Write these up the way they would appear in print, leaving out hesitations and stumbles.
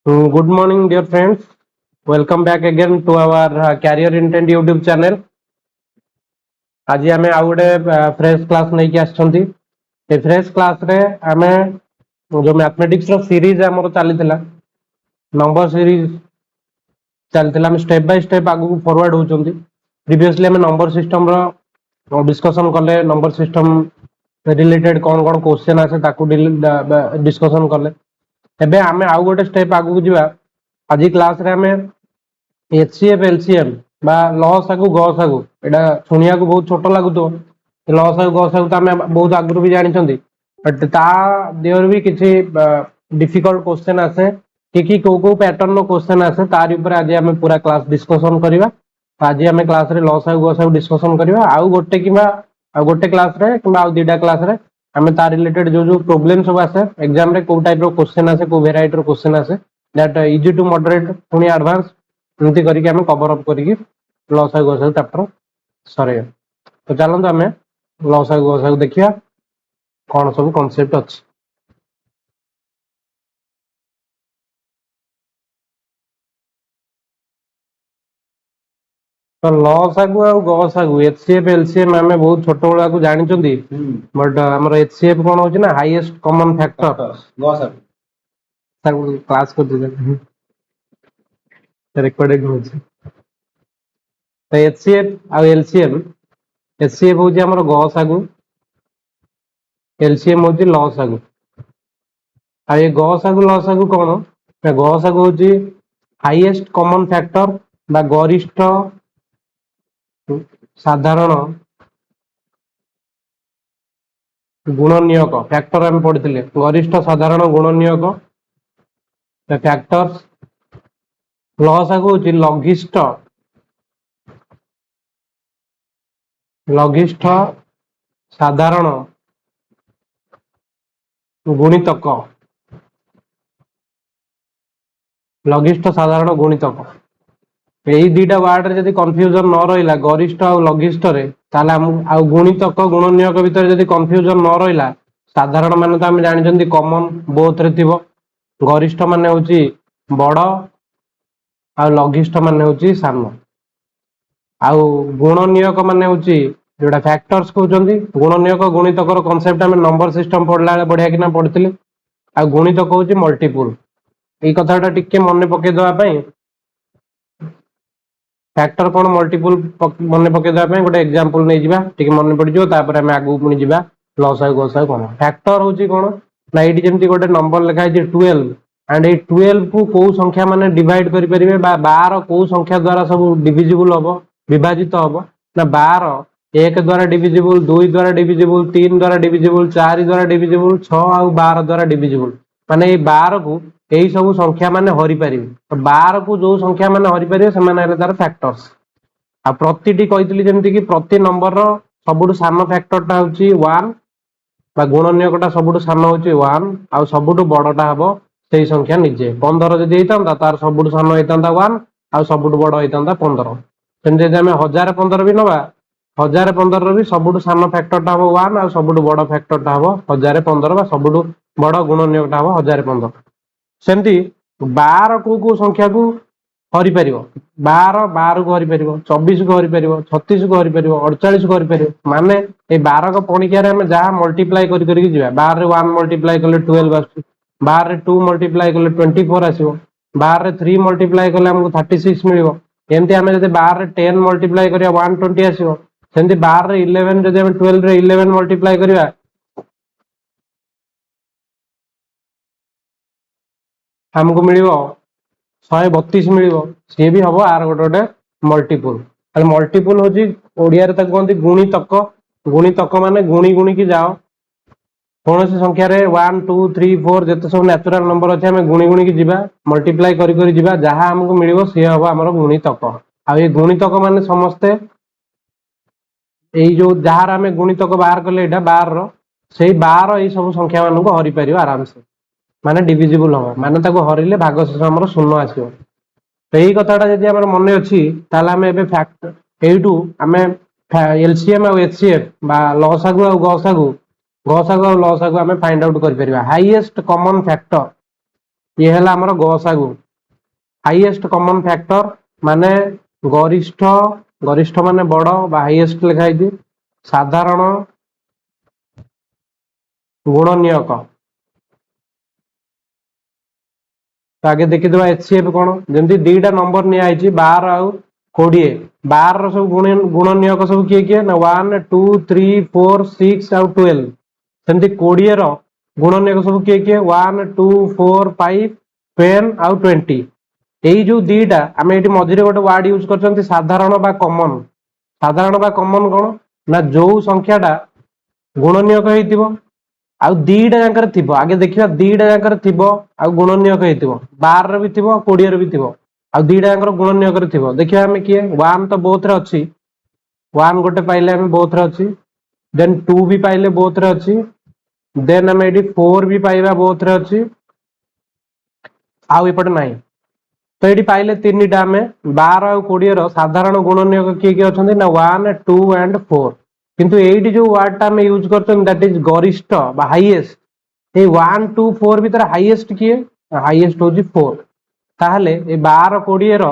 Good morning, dear friends. Welcome back again to our Career Intent YouTube channel. आज आम आउ गोटे fresh class नहीं कि आछंती ए फ्रेश क्लास रे आमे जो मैथमेटिक्स रो सीरीज हमर चली नंबर सीरीज चलता स्टेप बाय स्टेप आगु फॉरवर्ड होचंती प्रीवियसली हमें नंबर सिस्टम रो डिस्कशन कले नंबर सिस्टम रिलेटेड कौन कौन क्वेश्चन आसे ताकू डिस्कशन कले एबे आमे आउ गोटे स्टेप आगु जिबा आज क्लास रे हमें एचसीएफ एलसीएम बा लसागु गसागु एटा सुनिया को बहुत छोट लागु तो लसागु गसागु तो हमें बहुत आगु भी जानि बट ता देयर भी किछि डिफिकल्ट क्वेश्चन आसे कि को पैटर्न रो क्वेश्चन आसे तार ऊपर आज हमें पूरा क्लास डिस्कशन करबा आज हमें क्लास रे लसागु गसागु डिस्कशन करबा आउ गोटे क्लास रे किबा आउ दीटा क्लास रे हमें तार रिलेटेड जो प्रॉब्लम सब आसे एग्जाम रे को टाइप रो क्वेश्चन आसे को वेराइटी रो क्वेश्चन आसे दैट इजी टू मॉडरेट पुनी एडवांस एमती करके हमें कवर अप करके लसागु गसागु चैप्टर सरे तो चलंतु हमें लसागु गसागु देखिया कौन सब कांसेप्ट अछि तो लसागु आ गसागु एचसीएफ एलसीएम हमें बहुत छोट बड़ा को जानि चंदी बट हमर एचसीएफ कोन होची ना हाईएस्ट कॉमन फैक्टर गसागु क्लास को दे रिकॉर्डिंग होची तो एचसीएफ आ एलसीएम एचसीएफ होची हमर गसागु एलसीएम होची लसागु आ ये गसागु लसागु कोन गसागु होची हाईएस्ट कॉमन फैक्टर बा गरिष्ठ साधारण गुणनियक फैक्टर हम पढ़िथिले गरिष्ठ साधारण गुणनियक फैक्टर्स लसागु होची लघिष्ठ साधारण गुणितक लघिष्ठ साधारण गुणितक यही दुईटा वार्ड रे जदि कन्फ्यूजन न रहिला गरिष्ठ आ लघिष्ठ रे ताले आ गुणितक गुणनियक भीतर जदि कन्फ्यूजन न रहिला साधारण माने तो हम जानिछंती कॉमन बोथ रे थिबो गरिष्ठ माने होची बड़ आ लघिष्ठ माने होची सानो आ गुणनियक माने होची जोटा फैक्टर्स कहउचंती गुणनियक गुणितक रो कांसेप्ट हम नंबर सिस्टम पढ़ला बढ़िया कि ना पढ़थिले आ गुणितक होची मल्टीपल ए कथाटा टिके मने पके दवा पई फैक्टर कोन मल्टीपल मने पके दवा पई गोटे एग्जांपल नै जिबा टिके मने पड़ जिवो तापर हम आगु पुनी जिबा लसागु गसागु कोन फैक्टर होची कोन ना एडी जेमति गोटे नंबर लिखा है 12 एंड ए 12 को को संख्या माने डिवाइड करि परिबे बा 12 को संख्या द्वारा सब डिविजिबल हबो विभाजित हबो ना 12 1 द्वारा डिविजिबल 2 द्वारा डिविजिबल 3 द्वारा डिविजिबल 4 द्वारा डिविजिबल 6 आ 12 द्वारा डिविजिबल माने ए 12 को एही सब संख्या माने हरि परिबे तो 12 को जो संख्या माने हरि परिबे से माने तार फैक्टर्स आ प्रतिटी कहितली जेमति कि प्रति नंबर रो सबुठु सानो फैक्टरटा होची 1 बा गुणनियकटा सबुठु सानो होची 1 आ सबुठु बड़टा हबो सेही संख्या निजे 15 जदि हेतांता तार सबुठु सानो हेतांता 1 आ सबुठु बड़ हेतांता 15 सेम जे हम 1015 भी नबा 1015 रो भी सबुठु सानो फैक्टरटा हबो 1 आ सबुठु बड़ फैक्टरटा हबो 1015 बा सबुठु बड़ गुणनियकटा हबो 1015 सेमती 12 को संख्या को हरि परिबो 12 को हरि परिबो 24 को हरि परिबो 36 को हरि परिबो 48 को हरि परिबो माने ए 12 को पणिकिया रे हम जहा मल्टीप्लाई करि करि जिबा 12 रे 1 मल्टीप्लाई करले 12 आसु 12 रे 2 मल्टीप्लाई करले 24 आसीबो 12 रे 3 मल्टीप्लाई करले हमको 36 मिलिबो एमती हमें जदि 12 रे 10 मल्टीप्लाई करिया 120 आसीबो सेमती 12 रे 11 जदि हम 12 रे 11 मल्टीप्लाई करिया हमको मिलिबो 132 मिलिबो से भी हबो आर गोटे मल्टीपल खाली मल्टीपल होची ओडिया रे ताको कहंती गुणितक माने गुणी गुणी की जाओ कौन सी संख्या रे 1 2 3 4 जते सब नेचुरल नंबर अछि हमें गुणी गुणी की जिबा मल्टीप्लाई करी करी जिबा जहां हमको मिलिबो से हबो हमर गुणितक आ ये गुणितक माने समस्ते एई जो जहार हमें गुणितक बाहर करले एटा 12 रो सेही 12 एई सब संख्या मानन को हरि परिबो आराम से माने डिविजिबल हो माने ताको हरिले भाग शेष हमर शून्य आसीबो तो यही कथाटा जदि हमर मने अछि ताले हमें एबे फैक्ट एइटू हमें एलसीएम आ एचसीएफ बा लसागु आ गसागु आ लसागु हमें फाइंड आउट कर परिबा हाईएस्ट कॉमन फैक्टर ये है हमर गसागु हाईएस्ट कॉमन फैक्टर माने गरिष्ठ गरिष्ठ माने बड़ बा हाईएस्ट लिखाई थी साधारण गुणनीयक तो आगे देखिदबा एचसीएफ कौन जमी दीटा नंबर नियाई 12 आउ 20 12 सब गुणनीयक सब किए किए ना 1 2 3 4 6 आउ 12 सेमती 20 गुणनीयक सब किए किए 1 2 4 5 10 आउ 20 यही जो दीटा आम ये मझे गोटे वार्ड यूज कर साधारण बा कॉमन साधारण बा कॉमन कौन ना जो संख्याटा गुणनीयक होइतिबो आउ दीटा जाकर थिबो आगे देखिबा दीटा जाकर थिबो आउ गुणनीयक होइतिबो 12 रे भी थिबो 20 रे भी थिबो आउ दीटा जाकर गुणनीयक रे थिबो देखिबा हमें किए 1 तो बोथ रे अछि 1 गोटे पाइले हमें बोथ रे अछि देन 2 भी पाइले बोथ रे अछि देन हमें एडी 4 भी पाइबा बोथ रे अछि आउ एपटे नाही तो ये पाइले तीन टा आम 12 और 20 रो साधारण गुणनीयक किए किए अछंती ना 1 2 एंड 4 किंतु एडी जो वर्ड टा हम यूज करछन दैट इज गरिष्ठ बा हाईएस्ट ए 1 2 4 भीतर हाईएस्ट किए हाईएस्ट होजी 4 ताहले ए 12 20 रो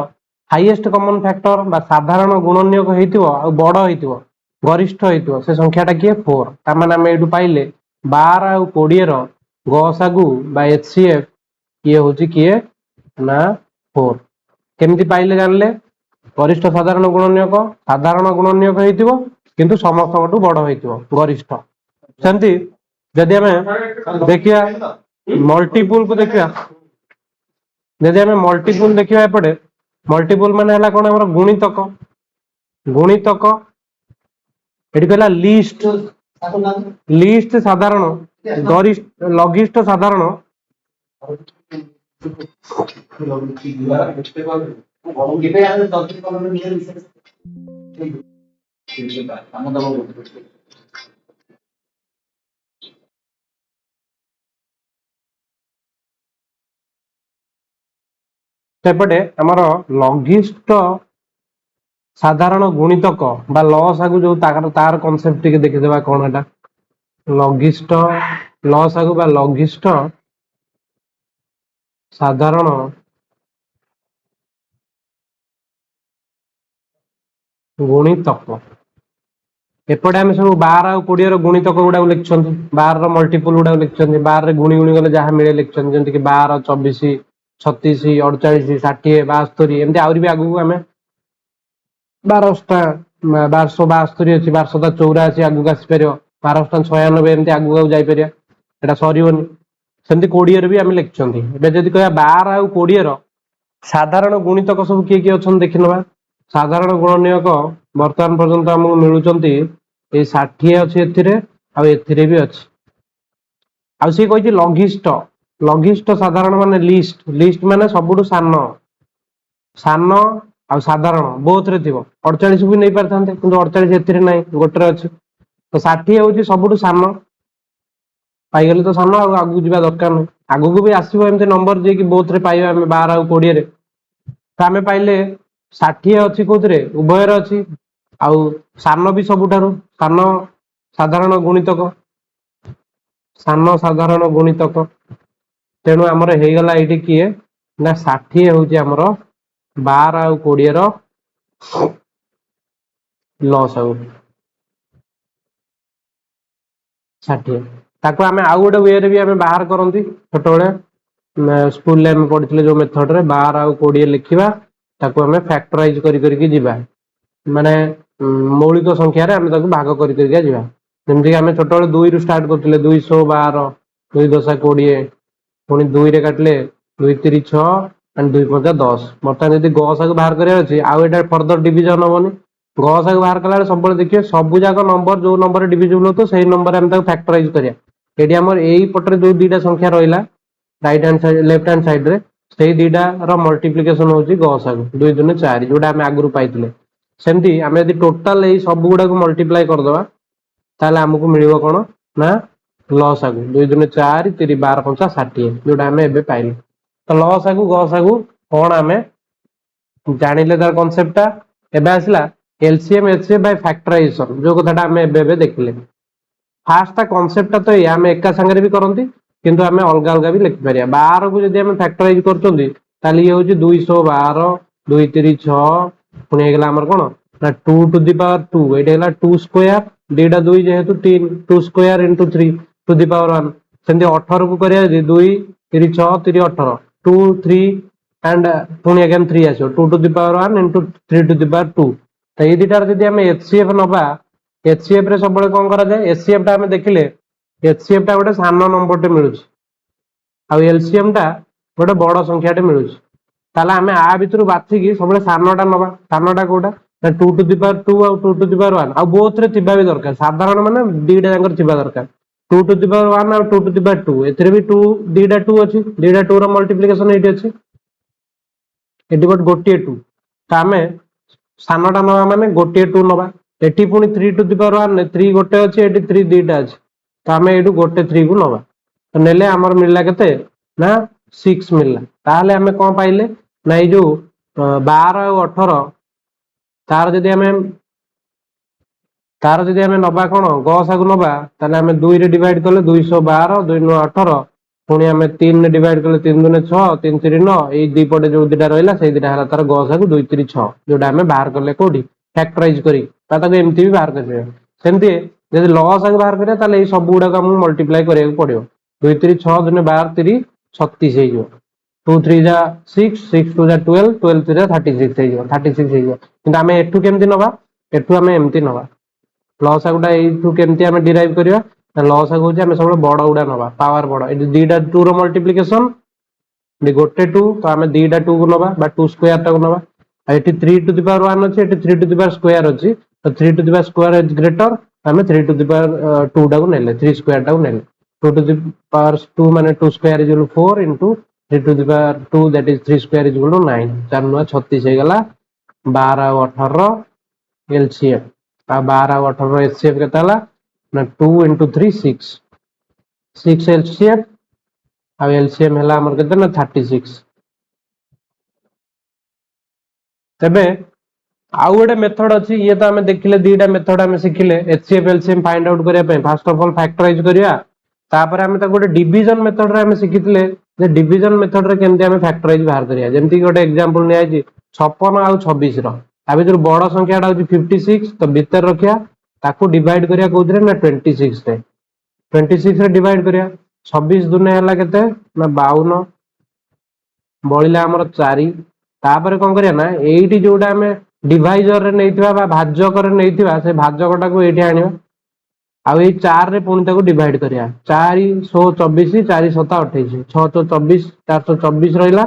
हाईएस्ट कॉमन फैक्टर बा साधारण गुणनीयक हेतिबो आ बड़ हेतिबो गरिष्ठ हेतिबो से संख्याटा किए 4 ता माने हम एडु पाइले 12 और 20 रो गसागु बा एचसीएफ ये होची किए ना 4 केमती पाइले जानले गरिष्ठ साधारण गुणनीयक हेतिबो किंतु समस्तठू बड़ हेतिबो गरिष्ठ सेमती जदि हमें देखिया मल्टीपुल को देखिया जदि हमें मल्टीपुल देखिया एपटे मल्टीपुल माने हला कोन हमर गुणितक एटी कहला लिस्ट लिस्ट साधारण गरिष्ठ लघिष्ठ साधारण सेपटे हमर लघिष्ठ साधारण गुणितक बा लसागु जो तार कॉन्सेप्ट टिके देखिदेबा कोन एटा लघिष्ठ लसागु बा लघिष्ठ साधारण गुणितक एपटे आम सब 12 और 20 गुणितक गुड़ा लिखुं 12 मल्टीपुल गुड़ा लिखुं 12 रे गुणी गुणी गले जहाँ मिले लिखुं जमी 12 24 36 48 60 72 एमती आहरी भी आगू आम 12टा 1272 अच्छी 1284 आगू आसपर 1296 एमती आगू आगू जापर एटा सरनी सेमती 20 भी आम लिखुं जब कह 12 और 20 साधारण गुणितक सब किए किए अच्छा देखी ना साधारण गुणनीयक बर्तमान पर्यंत आमको मिलुचंती ए 60 अच्छी एथिरे भी अच्छी आउ सी कही लघिष्ठ लघिष्ठ साधारण माने लिस्ट लिस्ट माने सबुठु सान सान आ साधारण बोथ रे थिबो 48 भी नहीं पारथांते किंतु 48 एथिरे नहीं गोटे अच्छी तो 60 होची सबुठु सान पाइगले तो सान आगू जावा दरकार नहीं आगू भी आसो एमती नंबर जे कि बोथ रे पाइबा आम 12 और 20 रे तो आम पाइले 60 अच्छी कौन उभय अच्छी आउ सान भी सबुठारु सान साधारण गुणितक सान साधारण गुणितक तेणु आमर होगला ये किए ना 60 हूँ आमर 12 और 20 लस आउ 60 ताको आम आउ गोटे वे भी आम बाहर करती छोट बड़े स्कूल पढ़ी जो मेथड रे 12 और 20 लिखा ताको आम फैक्टराइज करके जीवा माने मौलिक संख्यार आम भाग करके जीवा जमीक आम छोट बड़े 2 रु स्टार्ट करते 212 2 10 20 पुणी 2 रे काटिले 2 3 6 एंड 2 5 10 बर्तमान जब गसा को बाहर करार अच्छे आउ एटा फर्दर डिविजन हमनी गसा को बाहर कला सब देखिए सब जाक नंबर जो नंबर डिविजिबल हो तो सही नंबर आम फैक्टराइज करिया एटी हमर एई पटरे जो दुईटा संख्या रहिला right hand side left hand side रे सेही दुईटा रो मल्टीप्लिकेशन होची गसा को 2 2 4 जोटा आम आगु पाइथिले सेमती आम यदि टोटाल यही सब गुड़ा को मल्टीप्लाई करदे ताले आमको मिलिबो कोन ना लस आगु 2 2 4 3 12 5 60 जोटा आम एबे पाइले तो लस आगु गस आगु कोन आम जानिले तार कांसेप्टटा एबे आसला एलसीएम एचसीएफ बाय फैक्टराइजेशन जो कथाटा आम एबे देखिले फास्ट कांसेप्टटा तो ये आम एका संगे भी करंती किंतु आम अलग अलग भी लिखिपर 12 को जब आम फैक्टराइज कर ये हूँ 212 2 3 6 पुणी होगा कौन ना 2 टू दी पावर 2 ये 2 स्क्वायर दीटा 2 जेहेतु 3 2 square into 3 to the power 1 सेमती 18 को करा 2 3 6 3 18 2 3 एंड पुणी अगेन 3 आसो 2 to the power 1 into 3 to the power 2 तो ये दुटार जब आम एचसीएफ नवा एचसीएफ रे सब कौन करा एचसीएफ टा देखिले एचसीएफ टा गोटे सान नंबर टे मिलूँ आ एलसीएम टा गोटे बड़ संख्या टे मिलूँ ताला आम आ भितर बाछिकी सब सानटा नवा सानटा कौटा 2 टू दी पावर 2 और 2 टू दी पावर 1 आ बोथ रे थिबा भी दरकार साधारण माने दीटा जाकर थिबा दरकार 2 टू दी पावर 1 और 2 टू दी पावर 2 एथरे भी 2 दीटा 2 अछि दीटा 2 रो मल्टीप्लिकेशन एठी अछि एठी गोटे 2 त आमे सानटा नवा माने गोटे 2 नवा एठी पुनी 3 टू दी पावर 1 ने 3 गोटे अछि एठी 3 दीटा अछि त आमे एठू गोटे 3 को नवा तो नेले हमर मिलला केते ना 6 मिलला ताले आमे कोन पाइले ना ए जो 12 और 18 तार जदि आम नवा कौन गसा को नवा ताले आम 2 रे डिवाइड कले 212 2 9 18 पुणी आम 3 रे डिवाइड कले 3 2 6 3 3 9 ये दी पटे जो दिटा रहा से दिटा है तार गसा को 2 3 6 जोटा आम बाहर कले कौटी फैक्टराइज करी एमती भी बाहर कर सेमती जब लसा को बाहर करा ताले सब गुड़ाक आमको मल्टीप्लाई करा पड़ो 2 3 6 2 12 3 36 हो 2 3 जा 6 6 2 जा 12 12 3 जा 36 हो 36 हो कि आम एठू केमती नवा एठू आम एमती नवा लसा गुड़ा यू केमती आम डिराइव करवा लसा हूँ आम सब बड़ गुड़ा नवा पावर बड़ ये दीटा 2 रो मल्टीप्लिकेशन गोटे 2 तो आम दीटा 2 को नवा 2 स्क्वायर टा नवा ये 3 टू दी पावर 1 अच्छे 3 टू दी पावर स्क्वायर अच्छी तो 3 to the power square is greater आम 3 टू दी पावर 2 टा को नेले 3 स्क्वायर टा को नेले 2 टू दी पावर 2 माने 2 square is 4 into 3 to the power 2 that is 3 square is 9 4 9 36 हो गला 12 और 18 एलसीएम आ 12 और 18 एचसीएफ केता हला ना 2 इंटू 3 6 6 एलसीएम आ एलसीएम हला हमर केते ना 36 तबे आउ गोटे मेथड अच्छी ये तो आम देखिले दीटा मेथड आम शिखिले एचसीएफ एलसीएम फाइंड आउट करने फर्स्ट ऑफ ऑल फैक्टराइज करिया तापर आम गोटे डिवीजन मेथड रे आम शिखिले जे डिवीजन मेथड रे केमती आम फैक्टराइज बाहर करिया जेमति गोटे एग्जांपल निया 56 आउ 26 रो आ भीतर बड़ संख्याटा होची 56 तो भीतर रखिया ताकू डिवाइड करिया कोथरे ना 26 रे 26 रे डिवाइड करिया 26 दुने हला केते ना 52 बळिला हमर 4 तापर कोन करिया ना एठी जोटा हमें डिवाइजर रे नैथिबा बा भाजक रे नैथिबा से भाजकटा को एठी आनिबा आ ए 4 रे पुणी ताको डिवाइड करिया 4 100 24 4 7 28 6 तो 24 424 रहिला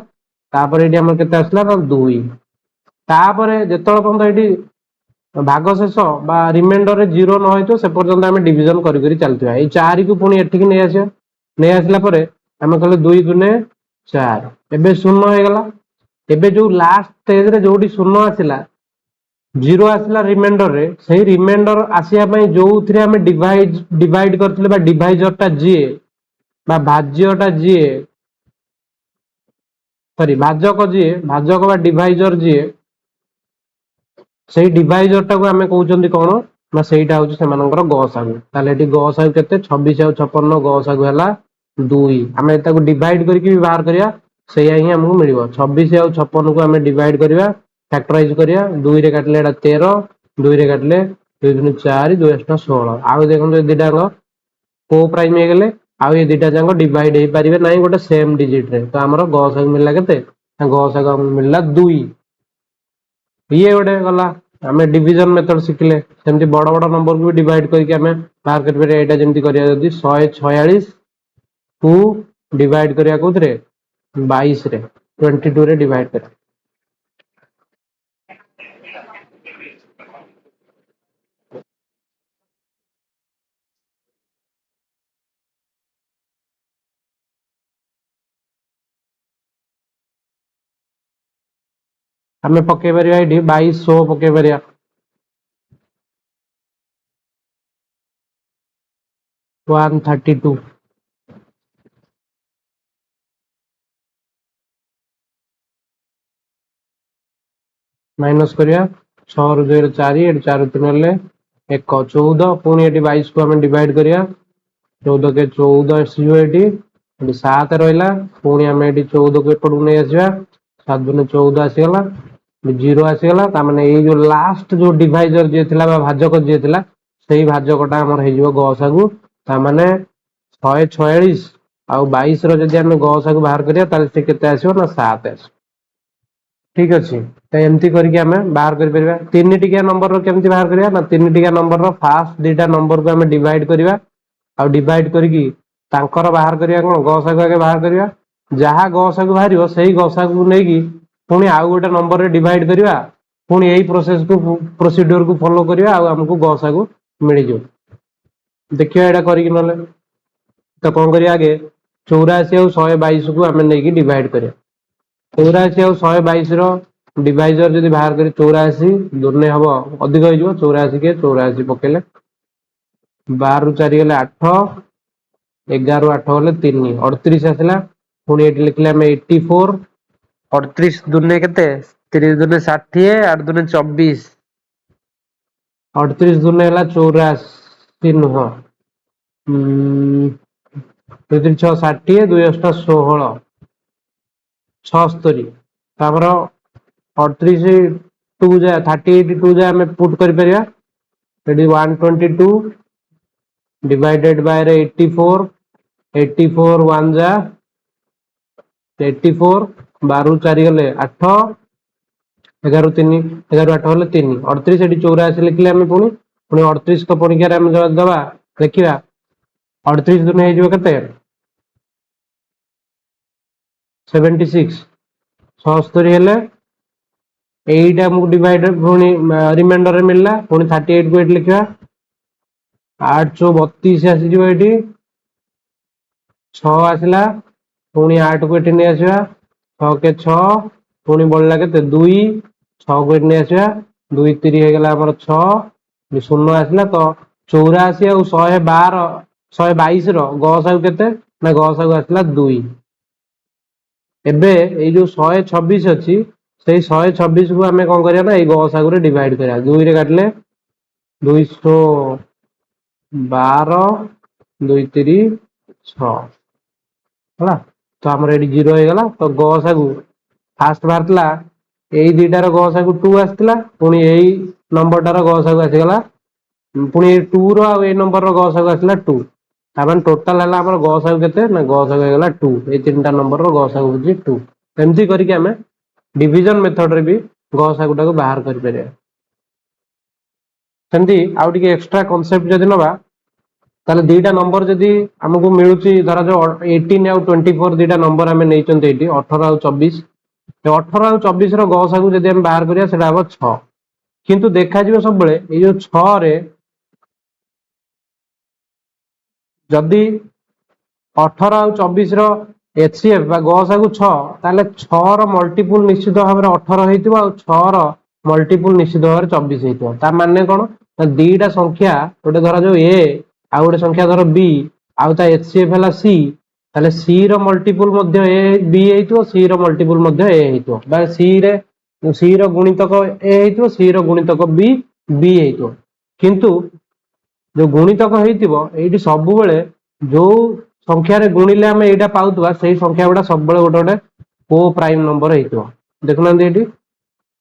तापर एठी हमर केते आसला ना 2 तापर जेतळ पर्यंत एठी भाग शेष बा रिमाइंडर रे 0 न होइतो से पर्यंत हम डिवीजन करी करी चलतिबा ए 4 को पुणी एठी की नै आसियो नै आसला परे हम कहले 2 गुने 4 एबे शून्य हो गला एबे जो लास्ट स्टेज रे जोडी शून्य आसिला 0 आसिला रिमाइंडर रे सही रिमाइंडर आसिया पई जो थरे हम डिवाइड करथिले बा डिवाइजर टा जे बा भाज्यटा जे सॉरी भाजक बा डिवाइजर जे सेही डिवाइजर टा को हमें कहउचंदी कोन ना सेहीटा होची सेमानकर गसागु ताले एठी गसागु केते 26 और 56 गसागु हला 2 हमें ताको डिवाइड करके भी बाहर करिया सेया ही हमहु मिलिबो 26 और 56 को हमें डिवाइड करिया फैक्टराइज करिया 2 रे काटले एटा 13 2 रे काटले 2 दुनी 4 2 8 16 आउ देखंतो दिटा को प्राइम हे गेले आउ ये दिटा जांको डिवाइड हे परिबे नाही गोटे सेम डिजिट रे तो हमरो गसागु मिलला केते गसागु हम मिलला 2 ये गोटे गला आम डिवीजन मेथड शिखिले सेमती बड़ बड़ नंबर को भी डिवाइड करके आम बाहर कर एटा जेमती करिया जदी 146 को डिवाइड करिया कोथरे 22 रे 22 रे डिवाइड कर आम पके परिया एठी 2200 पके परिया वन 32 माइनस करिया 6 रु 2 4 एट 4 3 ले 1 14 पुणी एठी 22 को हम डिवाइड करिया 14 के 14 आसीयो एठी ये 7 रहा पुणी आम ये 14 को एपटू नहीं आसवा 7 दूनी 14 आसीगला 0 आसीगला ताने ये जो लास्ट जो डिवाइजर जी थी भाजक जी थी से भाजकटा आम हो गसागु ताने 146 आउ 22 रही आम गसागु बाहर करिया से केते आसो ना 7 आस ठीक अच्छे तो एमती करके आम बाहर कर तीन टिकिया नंबर केमती बाहर करिया ना तीन टिकिया नंबर फास्ट दीटा नंबर को आम डिवाइड करवा आउ डिवाइड करके तांकर बाहर करिया कौन गसागु आगे बाहर करिया जहाँ गसागु बाहर से गसागु नहीं पुणी आउ गोटे नंबर रे डिवाइड करवा पुणी यही प्रोसेस को प्रोसीड्योर को फॉलो करवा आमको गसागु मिल जाओ देखिए यहाँ करके ना तो कौन करिया आगे 84 और 122 को आम नहीं डिवाइड करिया 84 और 122 डिवाइजर जब बाहर कर 84 दूने हम अधिक हो 84 के 84 पकेले 12 रु 4 गले 8 11 रु 8 गले 3 38 आसला पुणी ये लिखले आम 84 38 दूने के 30 दूने 60 8 दूने 24 38 दूने 84 नुह 6 60 2 8 16 76 तापर 38 2 जा 38 2 जा आम पुट कर 122 डिवाइडेड बाय 84 84 1 जा 84 12 4 गले 8 11 3 11 8 गले 3 38 ये 84 लिखले आम पुणी पुणी 38 को परीक्षा आम दबा देखा 38 दुनिया के 76 76 हेले 8 आमको डिवाइड पुणी रिमाइंडर मिलला पुणी 38 को 8 लिखा 8 चौ 32 आसीज ये 6 आसला पुणी 8 को 8 नहीं आसवा 6 के 6 पुणी बढ़ला के 2 6 को 8 नहीं आसवा 2 3 होगला 6 शून्य आसला तो 84 और 112 122 गसागु केते ना गसागु आसला 2 एबे ये जो 126 अच्छी से 126 को आम कौन करिया ना ये गसागु रे डिवाइड करिया 2 रे काटले 212 2 3 6 है तो आम ये 0 होगला तो गसागु फास्ट बाहर यही दुटार गसागु 2 आसला पुणी यही नंबरटार गसागु आसीगला पुणी 2 रो नंबर गसागु आसला 2 तामान टोटल है आम गसागु केते ना गसागु होगला 2 ये तीनटा नंबर रो गसागु होची 2 एमती करके आम डिवीजन मेथड रे भी गसागुटा को बाहर कर परिया सेमती आउ टिके एक्स्ट्रा कांसेप्ट जदी नबा ताले दीटा नंबर जदी हमकु मिलुची धरा जो 18 और 24 दीटा नंबर आम नैचंते एटी 18 और 24 18 और 24 रो गसागु जदी हम बाहर करिया सेटा हबो 6 किंतु देखा जिवो सब बेले ए जो 6 रे जदी 18 और 24 रो एचसीएफ बा गसागु 6 ताले 6 रो मल्टीपल निश्चित भाव में 18 हेतिबो और 6 रो मल्टीपल निश्चित भाव में 24 हेतिबो ता माने कोन दीटा संख्या गोटे धरा जो ए आ गोटे संख्या धर बी आउ ता एचसीएफ हला सी ताले सी रो मल्टीपल मध्य ए बी हेतिबो सी रो मल्टीपल मध्य ए हेतिबो बा सी रो गुणितक ए हेतिबो सी रो गुणितक बी बी हेतिबो किंतु जो गुणितक हेतिबो एठी सब बेले जो संख्या रे गुणिले आम एटा पाउतबा से संख्या गुडा सब बेले गोटे गोटे को प्राइम नंबर हेतिबो देखुना एठी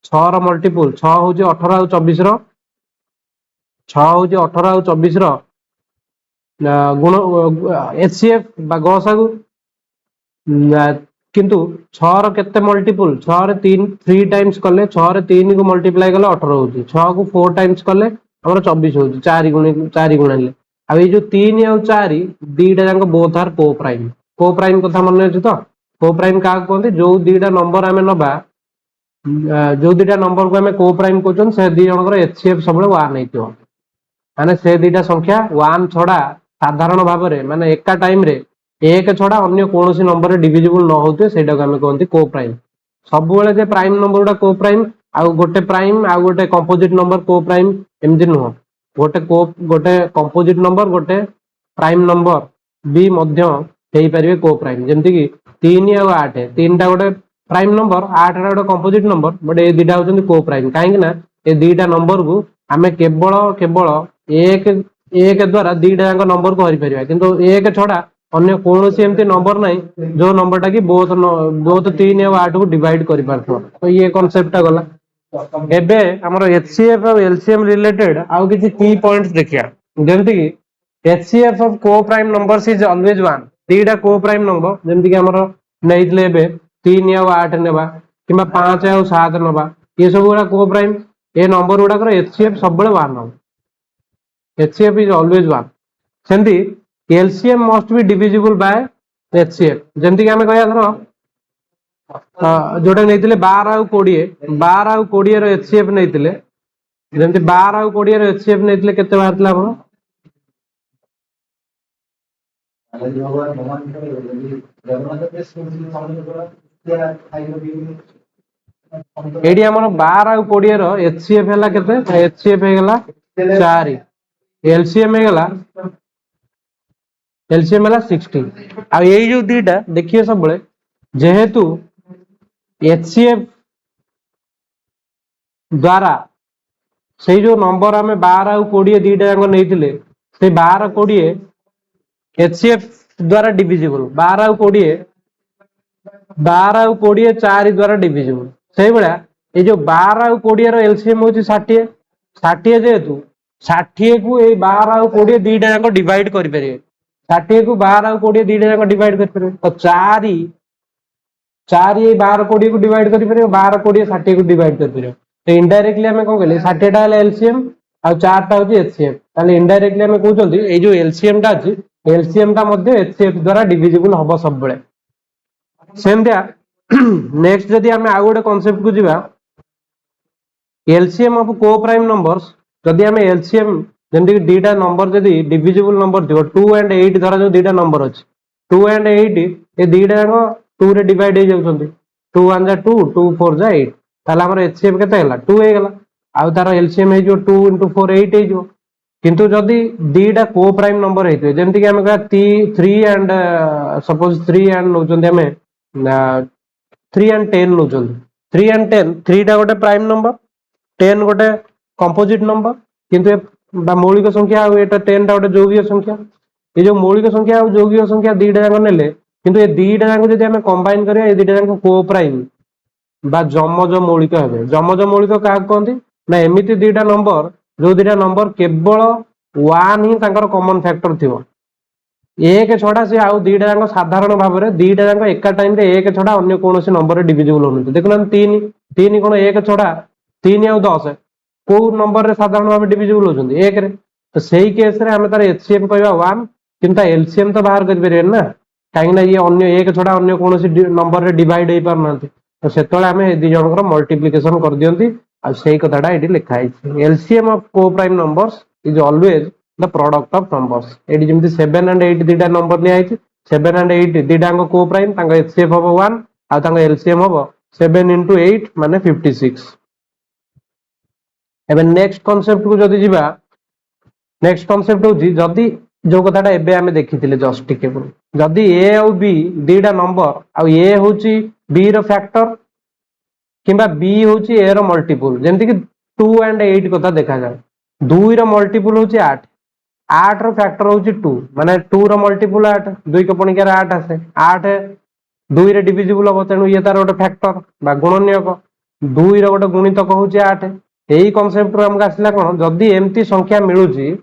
6 रो मल्टीपल 6 होची 18 और 24 रो 6 होची 18 और 24 रो गुण एचसीएफ बा गसागु किंतु 6 रो केते मल्टीपल 6 रे 3 टाइम्स कले 6 रे 3 को मल्टीप्लाई कले 18 होची 6 को 4 टाइम्स कले हमर 24 होची 4 गुणले अब ये जो 3 और 4 दीटा जाक बोथ आर को प्राइम कथा मन अच्छे तो को प्राइम क्या कहते जो दीटा नंबर आम नबा जो दीटा नंबर को आम को प्राइम कहते से दी जनकर एचसीएफ सब 1 हो माने से दीटा संख्या 1 छड़ा साधारण भाव में माने एका टाइम रे एक छड़ा अन्य कौन नंबर डिविजिबल न होते से कहते को प्राइम सब जे प्राइम नंबर गुडा को प्राइम आउ गोटे प्राइम आउ गोटे कंपोजिट नंबर को प्राइम एमती नुह गोटे कंपोजिट नंबर गोटे प्राइम नंबर भी मध्य हेई परिवे को प्राइम जमती कि 3 और 8 3टा गोटे प्राइम नंबर 8 गोटे कंपोजिट नंबर बट ए दीटा होचंदी को प्राइम कहीं ना ए दीटा नंबर को आमे केवल एक द्वारा दीटा नंबर को हरि परिवा किंतु एक छड़ा अन्य कौन सी एमती नंबर नहीं जो नंबर टा कि बोथ 3 और 8 को डिवाइड कर पारथो। तो ये कांसेप्ट गला। एबे हमर एचसीएफ और एलसीएम रिलेटेड आउ किछि की पॉइंट्स देखिया। जेमति कि HCF of coprime numbers is always 1। तीटा को प्राइम नंबर जेमति कि हमर नैतले एबे 3 और 8 नेबा किबा 5 और 7 नेबा ये सब गुडा को प्राइम ए नंबर गुडा कर एचसीएफ सब बळे 1 हो। HCF is always 1। सेमति LCM must be divisible by HCF. जेमति कि हमें कहया धरो जोटा नहीं 12 और 20 12 और 20 रो एचसीएफ नहीं जमी 12 और 20 रो एचसीएफ नहीं केते बाहर आप एडी हमर 12 और 20 रो एचसीएफ हैला केते एचसीएफ हे गेला 4 एलसीएम हे गेला एलसीएम हैला 60 आ एई जो दीटा देखिए सब बळे जेहेतु एचसीएफ द्वारा से जो नंबर आम 12 और 20 दीटा जाक नहीं से 12 20 एचसीएफ द्वारा डिविजिबल 12 और 20 12 और 20 4 द्वारा डिविजिबल से भाया ये जो 12 और 20 रो एलसीएम होची 60 60 जेहेतु 60 को ए 12 और 20 दीटा जाक डिवाइड करि परिए 60 को 12 और 20 दीटा जाक डिवाइड करि परिए तो 4 ये 12 20 को डिवाइड करि परिए 12 20 60 को डिवाइड करि परिए तो इनडायरेक्टली हमें कौन कहले 60 टा एलसीएम और 4 टा होची एचसीएफ ताले इनडायरेक्टली हमें कहउचंदी ए जो एलसीएम टा अछि एलसीएम टा मध्ये एचसीएफ द्वारा डिविजिबल हबो सब बेले सेमदिया नेक्स्ट जदी हमें आ गोटे कांसेप्ट को जिबा LCM of coprime numbers जदी हमें एलसीएम जेंति दीटा नंबर जदी डिविजिबल नंबर दियो 2 एंड 8 धरा जो दीटा नंबर अछि 2 एंड 8 ए दीटा जाको 2 रे डिवाइड हे जाउछंती 2 1 जा 2 2 4 जा 8 ताला हमर एचसीएफ केते हला 2 हे गेला आ तार एलसीएम हे जो 2 into 4 8 हे जो किंतु जदी दीटा को प्राइम नंबर हेतु जेंति कि हमें कहा 3 एंड सपोज 3 एंड नउचंती हमें 3 एंड 10 नउचंती 3 एंड 10 3 टा गोटे प्राइम नंबर 10 गोटे कंपोजिट नंबर किंतु मौलिक संख्या आ एटा 10 टा गोटे यौगिक संख्या ये जो मौलिक संख्या और यौगिक संख्या दीटा जाक नेले किंतु ए दीटा जाक जदी हमें कंबाइन करिया ए दीटा जाक को प्राइम बा जमज मौलिक हे जमज मौलिक क्या कहते ना एमती दीटा नंबर जो दीटा नंबर केवल 1 ही तांकर कॉमन फैक्टर थी एक छड़ा से आउ दीटा जाक साधारण भाव में दीटा जाक एका टाइम रे एक छड़ा अन्य कौन नंबर डिविजिबल होनी देखना 3 3 कौन एक छड़ा 3 और 10 को नंबर रे साधारण भाव डिविजिबल होचंदी एक रे तो सही केस रे हमें तार एचसीएम कहबा 1 किंतु एलसीएम तो बाहर कर परिबे ना काहे ना ये अन्य एक छड़ा अन्य कौन नंबर रे डिवाइड हे पार नांती तो सेतळे आमे दी जनकर मल्टीप्लिकेशन कर दियंती आ सेही कथाटा एडी लिखा है LCM of coprime numbers is always the product of numbers एडी जेमति 7 एंड 8 दीटा नंबर लिया है 7 एंड 8 दीटा को प्राइम तांगा एचसीएफ हो 1 आ तांगा एलसीएम हो 7 into 8 माने 56 एबे नेक्स्ट कांसेप्ट को जदी जिबा नेक्स्ट कांसेप्ट होजी जदी जो कथाटा एबे आमे देखिथिले जस्ट टिके जदी ए और बी दीटा नंबर आ ए होची बी रो फैक्टर किंबा बी होची ए रो मल्टीपल जेमति कि 2 एंड 8 कथा देखा जाए 2 रो मल्टीपल होची 8 8 रो फैक्टर होची 2 माने 2 रो मल्टीपल 8 2 को पणिकार 8 आसे 8 2 रे डिविजिबल हो तेनु ये तार गोटे फैक्टर बा गुणनीयक 2 रो गोटे गुणितक होची 8 एही कांसेप्ट रो हमका आसला कोन जदी एम्ति संख्या मिलुची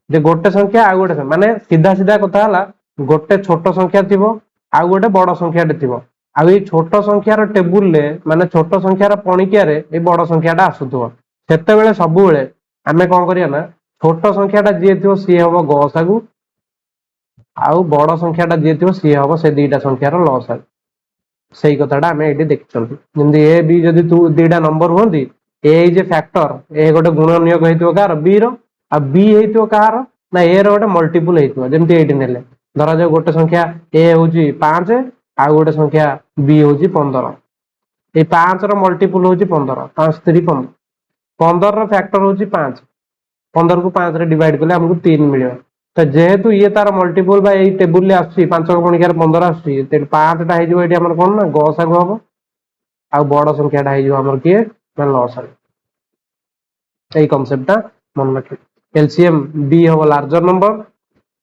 जे गोटे संख्या आ गोटे माने सीधा सीधा कथा हला गोटे छोट संख्या थिबो आ गोटे बड़ संख्याटे थिबो आ ये छोट संख्यार टेबुल ले माने छोट संख्यार पणिकिया रे ए बड़ संख्याटा आसुथबो सेते बेले सब बेले आमे कोन करिया ना छोट संख्याटा जे थिबो सी हबो गसागु आउ बड़ संख्याटा जे थिबो सी हबो से दीटा संख्यार लसागु सेही कथाटा आमे एडी देखचंती जिंदी ए बी जदी तू दीटा नंबर होंदी ए जे फैक्टर ए गोटे गुणनीयक हेतिबो कार बी रो आ बी हेतिबो कार ना ए रो गोटे मल्टीपल हेतिबो जेमति 8 नेले धरा जो गोटे संख्या ए होची 5 आ गोटे संख्या बी होची 15 ए 5 रो मल्टीपल होची 15 5 3 15 15 रो फैक्टर होची 5 15 को 5 रे डिवाइड करले हमको 3 मिलियो तो जेहेतु ये तार मल्टीपल बा ए टेबुल ले आसी 5 को पणिकार 15 आसी ते 5 टा हे जो एटी हमर कोन ना गसागु हबो आ बड़ संख्याटा हे जो हमर के ना लसागु এই কনসেপ্টটা মনে রাখি एलसीएम बी হবো লার্জার नंबर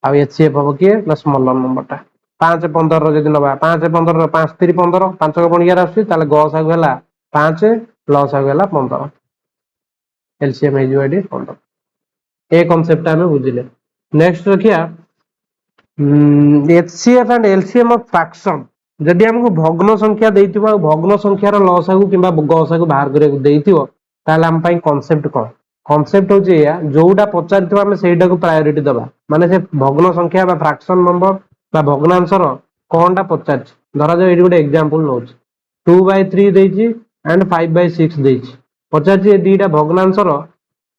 আর एचसीएफ হবো কি না স্মলার नंबरটা 5 15 जदि नबा 5 15 5 3 15 5 को गुणियार आसी ताले गसागु हला 5 लसागु हला 15 एलसीएम हे जो एडी 15 ए कांसेप्ट हमें बुझिले नेक्स्ट रखिया HCF and LCM of fraction जदि हमको भग्न संख्या देइतिबो भग्न संख्यार लसागु किबा गसागु बाहर करे देइतिबो ताले हम पई कांसेप्ट कोन कांसेप्ट होची या जोटा पचारिथिबो हम सेटा को प्रायोरिटी दबा माने से भग्न संख्या बा फ्रैक्शन नंबर बा भग्नांशर कोनटा पचारछि धरा जो एडी गोटे एग्जांपल नोच 2/3 देइछि एंड 5/6 देइछि पचारछि ए दीटा भग्नांशर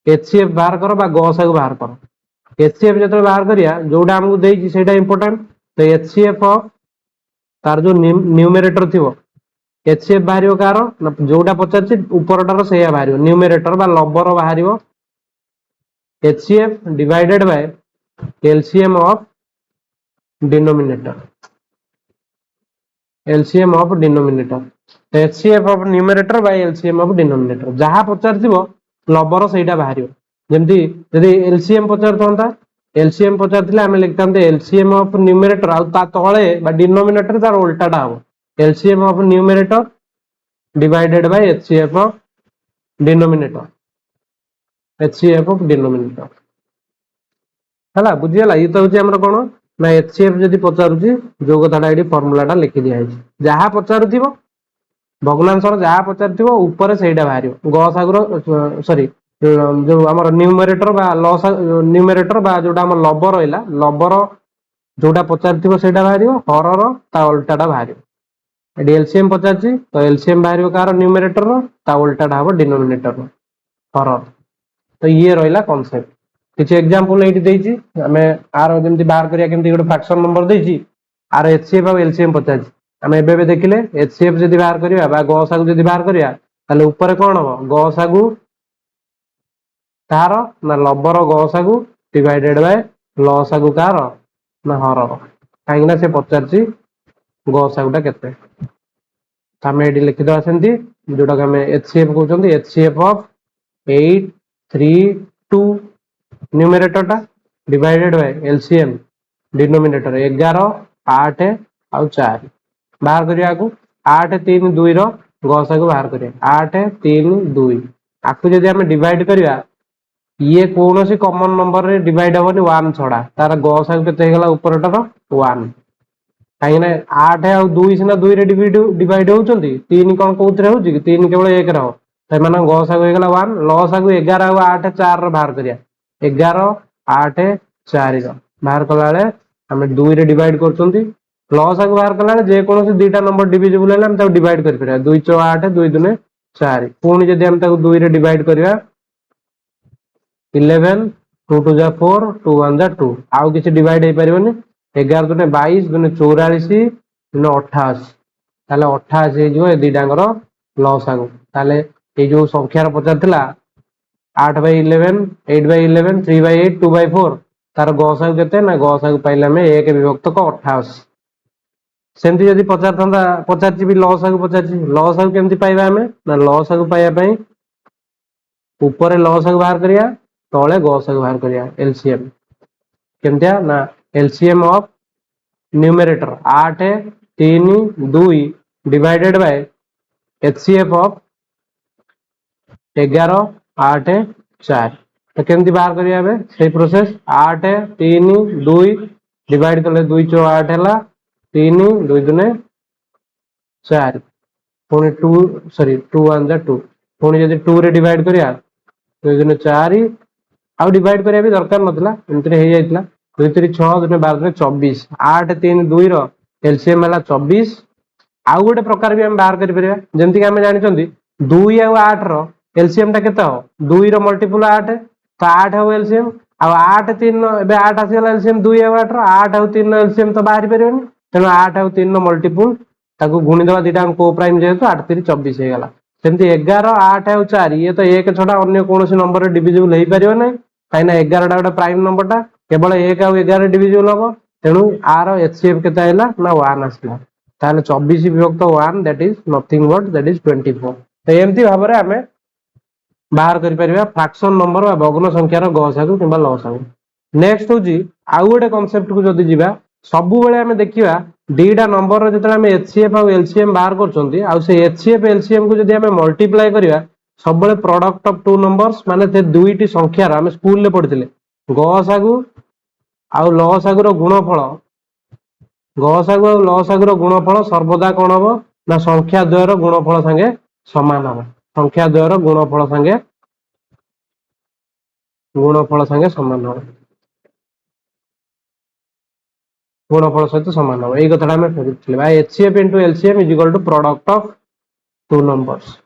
एचसीएफ बाहर कर बा गसागु बाहर कर एचसीएफ जतो बाहर करिया जोटा हमको देइछि सेटा इंपोर्टेंट तो एचसीएफ तार जो न्यूमरेटर थिबो एचसीएफ बाहरियो कार जोटा पचारछि ऊपरटार सेया बाहरियो न्यूमरेटर बा लबर बाहरियो HCF divided by LCM of denominator LCM of denominator HCF of numerator by LCM of denominator जहा पचारथिबो लबर सेटा बाहरियो जेमति यदि एलसीएम पचारथंता एलसीएम पचारथिले हम लिखतांते एलसीएम ऑफ न्यूमरेटर आ ता तळे बा डिनोमिनेटर तार उल्टाटा हो LCM of numerator divided by HCF of denominator HCF of denominator हला बुझियला ई तो होची हमर कोन ना एचसीएफ जदि पचारुची जो कथाटा एडी फार्मूलाटा लिखि दिया है जहा पचारुथिबो भग्नांशर जहा पचारुथिबो ऊपर सेटा बाहरियो गसागुर सॉरी जो हमर न्यूमरेटर बा लॉस न्यूमरेटर बा जोटा हमर लबर रहला लबर जोटा पचारुथिबो सेटा बाहरियो हरर ता उल्टाटा बाहरियो एडी एलसीएम पचारछि तो एलसीएम बाहरियो कार न्यूमरेटर ता उल्टाटा हबो डिनोमिनेटर हरर तो ये रहला कांसेप्ट किछि एग्जांपल एठी देइछि हमें आर जेमति बाहर करिया केमति गोटे फ्रैक्शन नंबर देइछि आर एचसीएफ और एलसीएम पचारछि हमें एबे देखिले एचसीएफ जदि बाहर करिया बा गसागु जदि बाहर करिया ताले ऊपर कोन हबो गसागु तार ना लबर गसागु डिवाइडेड बाय लसागु कार ना हरर काइना से पचारछि गसागुटा केते हमें एडी लिखि दवा सेंती जोटा हमें एचसीएफ कहउछंती एचसीएफ ऑफ 8 3 2 न्यूमरेटर टा डिवाइडेड बाय एलसीएम डिनोमिनेटर 11 8 और 4 बाहर करिया को 8 3 2 रो गसा को बाहर करिया 8 3 2 आकु जदि हम डिवाइड करिया ये कोनोसी कॉमन नंबर रे डिवाइड होबनी 1 छडा तार गसा केते हेगला ऊपरटार 1 काई ना 8 और 2 सिना 2 रे डिवाइड होउचंती 3 कोन कोउतरे होउची कि 3 केवल 1 रहो त माने गसा को हेगला 1 लसा को 11 और 8 4 रो बाहर करिया 11 8 4 रो बाहर कला बेले हम 2 रे डिवाइड करचंती लसा को बाहर कला जे कोनोसी दुईटा नंबर डिविजिबल हैला हम ताको डिवाइड कर परिया 2 4 8 2 2 4 पुनी जदि हम ताको 2 रे डिवाइड करिया 11 2 2 जा 4 2 1 जा 2 आउ किछि डिवाइड हे परिबनी 11 दुने 22 दुने 44 दुने 88 ताले 88 हे जो ए दीडांगर लसागु ताले ए जो संख्यार पचार थिला 8/11 8/11 3/8 2/4 तार गसागु केते ना गसागु पाइला में 1 विभक्त को 88 सेमती जदि पचार थंदा पचारची भी लसागु पचारची लसागु केमती पाइबा हमें ना लसागु पाइया पई ऊपर लसागु बाहर करिया तळे गसागु बाहर करिया एलसीएम केमतिया ना LCM of numerator 8 3 2 divided by HCF of 11 8 4 तो केमती बाहर करिया बे से प्रोसेस 8 3 2 डिवाइड करले 2 4 8 हला 3 2 दुने 4 पुनी 2 सॉरी 2 1 जा 2 पुनी जदि 2 रे डिवाइड करिया 2 दुने 4 आउ डिवाइड करिया भी दरकार नथला एंतरे हे जाइतला 2 3 6 दुने 12 दुने 24 8 3 2 रो एलसीएम हला 24 आउ गोटे प्रकार भी हम बाहर करि परिया जेंति कि हम जानि चंदी 2 और 8 रो एलसीएम टा केते हो 2 रो मल्टीपल 8 तो 8 हो एलसीएम आ 8 3 एबे 8 आसीला एलसीएम 2 और 8 रो 8 और 3 एलसीएम तो बाहर परिबनी तेनो 8 और 3 मल्टीपल ताको गुणी देबा दिटा को प्राइम जेतो 8 3 24 हे गेला सेमती 11 8 और 4 ये तो एक छडा अन्य कोनोसी नंबर रे डिविजिबल हेई परिबो नै काइना 11 टा गोटे प्राइम नंबर टा केवल 1 और 11 डिविजिबल हबो तेनु आर एचसीएफ केते आइला ना 1 आसला ताले 24 विभक्त 1 that is nothing but that is 24 तो एमती भाबरे हमें बाहर करि परिबा फ्रैक्शन नंबर बा भग्न संख्यार गसागु किबा लसागु नेक्स्ट होजी आउ गोटे कांसेप्ट को जदी जिबा सबु बेले आमे देखिबा दीटा नंबर रे जतले आमे एचसीएफ और एलसीएम बाहर करचंती आ से एचसीएफ एलसीएम को जदी आमे मल्टीप्लाई करिया सब बेले प्रोडक्ट ऑफ टू नंबर्स माने ते दुईटी संख्या रा आमे स्कूल ले पढिथिले गसागु आ लसागु रो गुणफल गसागु और लसागु रो गुणफल सर्वदा कोन हबो ना संख्या द्वय रो गुणफल संगे समान हबो संख्या द्वय रो गुणफल संगे समान हबो गुणफल सहित समान हबो एई कथाटा हमें पढिथिले भाई HCF into LCM is equal to product of two numbers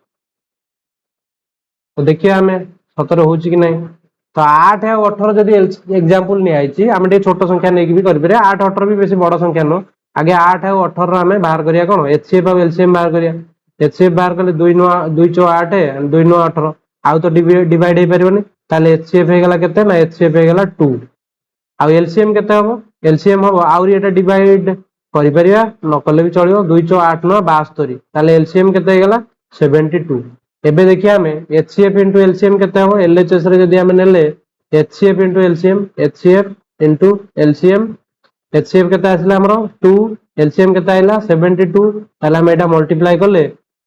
तो देखिए हमें सतर होची कि नहीं तो 8 और 18 जदी एग्जांपल नि आइची हम टे छोट संख्या नै कि भी कर परबे 8 18 भी बेसी बड़ संख्या न आगे 8 और 18 हमें बाहर करिया कोन एचसीएफ और एलसीएम बाहर करिया एचसीएफ बाहर करले 2 9 2 4 8 2 9 18 आउ तो डिवाइड हे परबोनी ताले एचसीएफ हे गेला केते ना एचसीएफ हे गेला 2 आ एलसीएम केते हबो एलसीएम हबो आउरी एटा डिवाइड करि परिया न कले भी चलियो 2 4 8 9 72 ताले एलसीएम केते हे गेला 72 एबे देखिए हमें एचसीएफ इनटू एलसीएम केते हबो एलएचएस रे जदी हमें नेले एचसीएफ इनटू एलसीएम एचसीएफ केते आसला हमरो 2 एलसीएम केते आइला 72 ताले हम एटा मल्टीप्लाई करले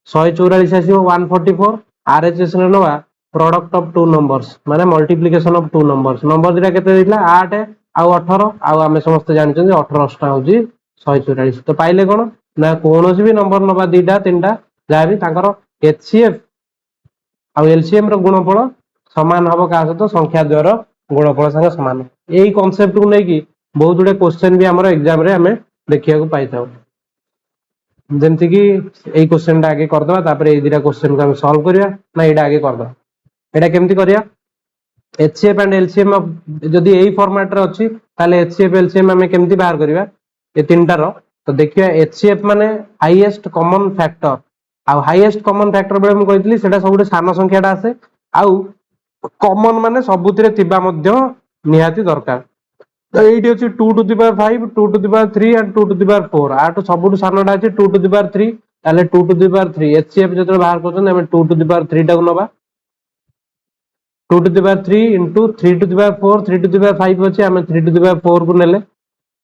144 आसीबो 144 आरएचएस रे नवा प्रोडक्ट ऑफ टू नंबर्स माने multiplication of two numbers number दिरा केते दिला 8 आ 18 आ हमें समस्त जानछन जे 18 टा होजी 144 तो पाइले कोन ना कोनोसी भी नंबर नबा दीटा तीनटा जा भी तांकर एचसीएफ आ एलसीएम रो गुणफल समान हबो का सहित संख्या द्वय रो गुणफल संगे समान एई कांसेप्ट को नै कि बहुत गुडे क्वेश्चन भी हमर एग्जाम रे हमें देखिया को पाइथाउ जेमति कि एई क्वेश्चन टा आगे कर दबा तापर एई दिरा क्वेश्चन को हम सॉल्व करिया ना एटा आगे कर दबा एटा केमति करिया एचसीएफ एंड एलसीएम जदी एई फॉर्मेट रे अछि ताले एचसीएफ एलसीएम हमें केमति बाहर करिया ए तीनटा रो तो देखिया एचसीएफ माने हाईएस्ट कॉमन फैक्टर आ हाईएस्ट कॉमन फैक्टर बेले हम कहितली सेटा सबुटे सान संख्याटा आसे आउ कॉमन माने सबुतिरे तिबा मध्य निहाती दरकार तो एठी अछि 2 to the power 5 2 to the power 3 and 2 to the power 4 आटो सबुटु सानडा अछि 2 टू द पावर 3 ताले 2 टू द पावर 3 एचसीएफ जतरे बाहर करछन हम 2 टू द पावर 3 टा को नबा 2 to the power 3 into 3 to the power 4 3 to the power 5 अछि हम 3 टू द पावर 4 को नेले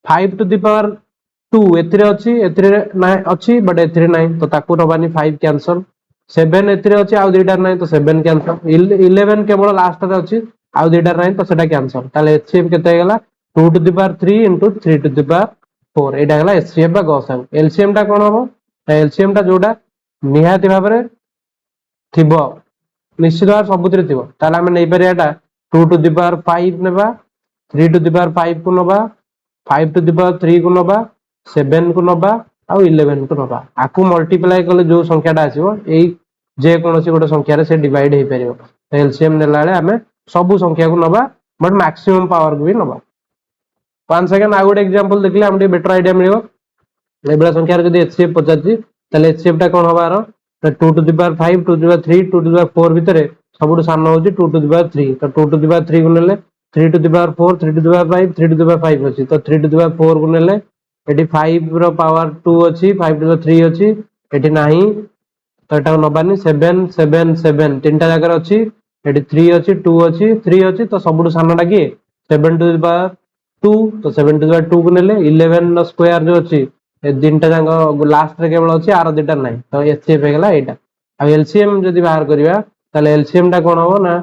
5 टू द पावर 2 एथिरे अछि एथिरे ना अछि बट एथिरे नाही तो ताकू नबानी 5 कैंसल 7 एथिरे अछि आउ दुईटा नाही तो 7 कैंसल 11 केवल लास्ट रे अछि आउ दुईटा नाही तो सेटा कैंसल ताले एचसीएफ केते गेला 2 to the power 3 into 3 to the power 4 एटा गेला एचसीएफ बा गॉस एलसीएम टा कोन हबो एलसीएम टा जोटा निहाती भाबरे थिबो निश्चित भाव सबुतिरे थिबो ताले हम नै परिया एटा 2 टू द पावर 5 नेबा 3 टू द पावर 5 को नबा 5 टू द पावर 3 को नबा 7 को नबा आ 11 को नबा आकु मल्टीप्लाई करले जो संख्याटा आसीबो एई जे कोनोसी गोटे संख्या रे से डिवाइड हे परियो एलसीएम नेला बेले हमें सब संख्या को नबा बट मैक्सिमम पावर को भी नबा 1 सेकंड आ गुड एग्जांपल देखले हम बेटर आईडिया मिलियो एबला संख्या रे जदी एचसीएफ पचाची तले एचसीएफ टा कोन हबार 2 to the power 5 2 to the power 3 2 to the power 4 भितरे सबुटु सान होची 2 टू द पावर 3 तो 2 टू द पावर 3 को नेले 3 to the power 4 3 to the power 5 3 to the power 5 अछि तो 3 टू द पावर 4 को नेले एटी 5 रो पावर 2 अछि 5 टू द 3 अछि एटी नाही तो एटा नबानी 7 7 7 तीनटा जगह अछि एटी 3 अछि 2 अछि 3 अछि तो सबुटु सानडा की 7 टू द पावर 2 तो 7 टू द पावर 2 को नेले 11 नो स्क्वायर जो अछि ए तीनटा जगह लास्ट रे केवल अछि आरो दुटा नाही तो एचसीएफ हे गेला एटा आ एलसीएम जदी बाहर करिया ताले एलसीएम टा कोन हो ना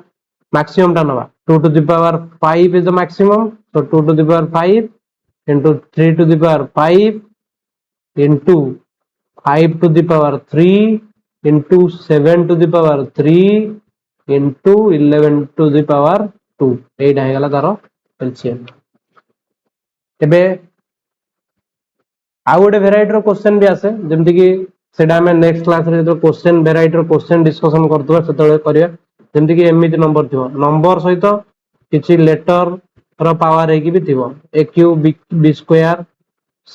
मैक्सिमम टा नबा 2 to the power 5 is the maximum तो 2 to the power 5 into 3 to the power 5 into 5 to the power 3 into 7 to the power 3 into 11 to the power 2 एटा हे गला तारो एलसीएम एबे आ गोटे वेराइटी रो क्वेश्चन भी आसे जेमति कि सेटा हमें नेक्स्ट क्लास रे जो क्वेश्चन वेराइटी रो क्वेश्चन डिस्कशन करतबा सेतले करिया जेमति कि एमिति नंबर थिबो नंबर सहित किछि लेटर रो पावर हे कि भी थिबो a cube b square c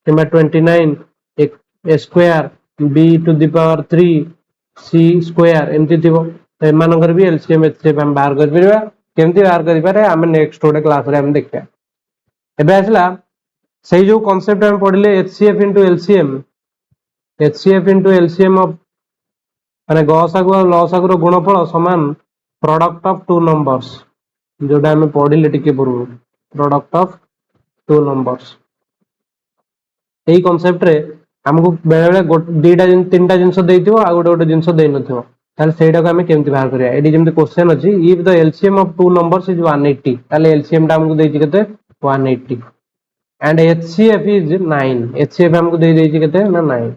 किबा 29 a square b to the power 3 c square एमति थिबो तो एमानकर भी एलसीएम एचसीएफ हम बाहर कर परबा केमति बाहर करि पारे हम नेक्स्ट गोटे क्लास रे हम देखिया एबे आसला सेही जो कांसेप्ट हम पढिले एचसीएफ इनटू एलसीएम ऑफ माने गसागु और लसागु रो गुणफल समान प्रोडक्ट ऑफ टू नंबर्स जोटा हमें पढ़िले टिके पूर्व product of two numbers AE concept रे हमको बेले बेले दीटा तीनटा जिंस देइथिबो आ गोटे गोटे जिंस देइ नथिबो ताले सेटा को हमें केमति बाहर करिया एडी जेमति क्वेश्चन अछि if the LCM of two numbers is 180 ताले एलसीएम टा हमको देइछि केते 180 एंड एचसीएफ इज 9 एचसीएफ हमको देइ देइछि केते ना 9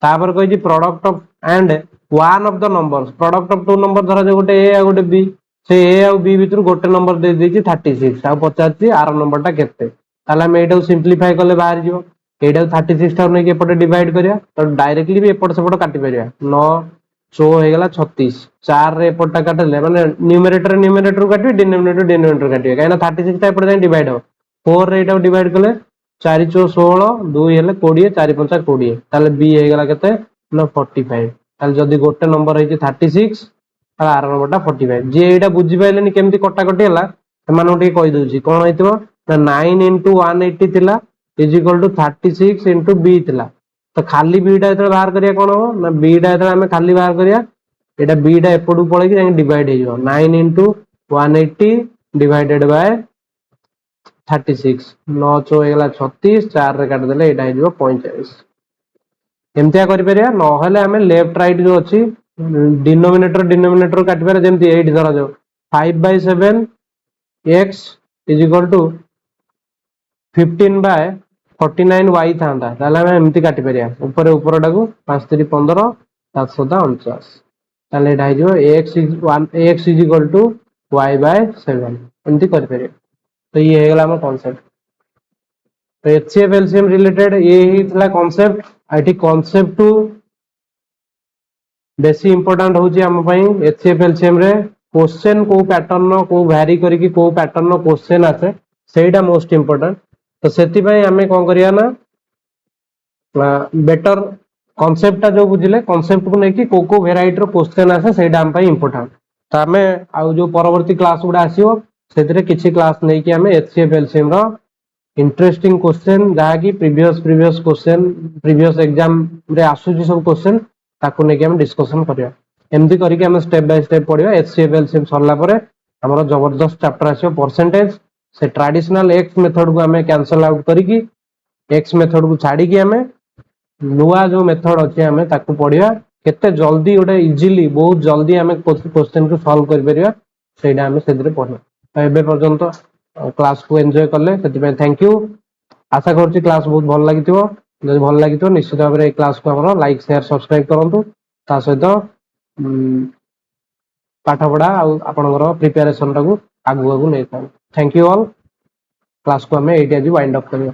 तापर कहि product of and one of the numbers product of two number धरा जो गोटे ए आ गोटे बी से ए आ बी भितर गोटे नंबर दे देइछि 36 आ पचाछि आर नंबर टा केते ताले हम एटा सिंपलीफाई करले बाहर जिवो एटा 36 टा नै एपटे डिवाइड करिया तो डायरेक्टली भी एपट सेपट काटि परिया 9 100 हो गेला 36 4 रे एपटा काटले माने न्यूमरेटर काटि डिनोमिनेटर काटि काइना 36 टा एपटे डिवाइड हो 4 रे एटा डिवाइड कले 4 चो 16 2 हेले 20 4 5 20 ताले बी हे गेला केते ना 45 ताले जदी गोटे नंबर हे 36 ताले आर नंबर टा 45 जे एटा बुझी पाइलेनी केमती कटा कटी हला मानो टे कहि दउची कोन हेतिबो ना 9 into 180 थिला is equal to 36 into b थिला तो खाली b टा एतले बाहर करिया कोन हो ना b टा एतले हमें खाली बाहर करिया एटा b टा एपडू पळे कि डिवाइड हे जो 9 into 180 डिवाइडेड बाय 36 9 चो हेला 36 4 रे काट देले एटा हे जो 45 एमतिया करि परिया न हले हमें लेफ्ट राइट जो अछि डिनोमिनेटर काटि पारे जेमति 8 धरा जो 5/7 x is equal to 15/49 y थांदा ताले हम एमति काटि परिया ऊपर ऊपरटा को 5 3 15 7 7 49 ताले एटा हे जो x is equal to y/7 एमति करि परिया तो ये हे गेला हम कांसेप्ट तो एचसीएफ एलसीएम रिलेटेड ये ही थला कांसेप्ट आठी कांसेप्ट टू बेसी इंपोर्टेंट होची हम पई एचसीएफ एलसीएम रे क्वेश्चन को पैटर्न को वेरी करी कि को पैटर्न क्वेश्चन आसे सेटा मोस्ट इंपोर्टेंट तो सेति पई हमें कोन करिया ना बेटर कांसेप्ट ता जो बुझिले कांसेप्ट को नै कि को वेराइटी रो क्वेश्चन आसे सेटा हम पई इंपोर्टेंट तो हमें आ जो परवर्ती क्लास गुडा आसीओ सेतिरे किछि क्लास नै कि हमें एचसीएफ एलसीएम रो इंटरेस्टिंग क्वेश्चन जहा कि प्रीवियस क्वेश्चन प्रीवियस एग्जाम रे आसुची सब क्वेश्चन ताको नै कि हम डिस्कशन करिया एमती करी कि हम स्टेप बाय स्टेप पढिया एचसीएफ एलसीएम सरला परे हमरो जबरदस्त चैप्टर आसीओ परसेंटेज से ट्रेडिशनल एक्स मेथड को हमें कैंसल आउट करी कि एक्स मेथड को छाडी कि हमें नुआ जो मेथड अछि हमें ताको पढिया केते जल्दी ओटे इजीली बहुत जल्दी हमें क्वेश्चन को सॉल्व कर परिया सेडा हमें सेदरे पढिया तो एबे पर्यंत क्लास को एंजॉय करले सेति पे थैंक यू आशा करछि क्लास बहुत भल लागिथिबो जदि भल लागिथिबो निश्चित भाबरे ए क्लास को हमरो लाइक शेयर सब्सक्राइब करंतु ता सहित पाठ पढ़ा आपनकर प्रिपरेशन टाकू आगु आगु नै था थैंक यू ऑल क्लास को हमें एटी आज वाइंड अप करिया।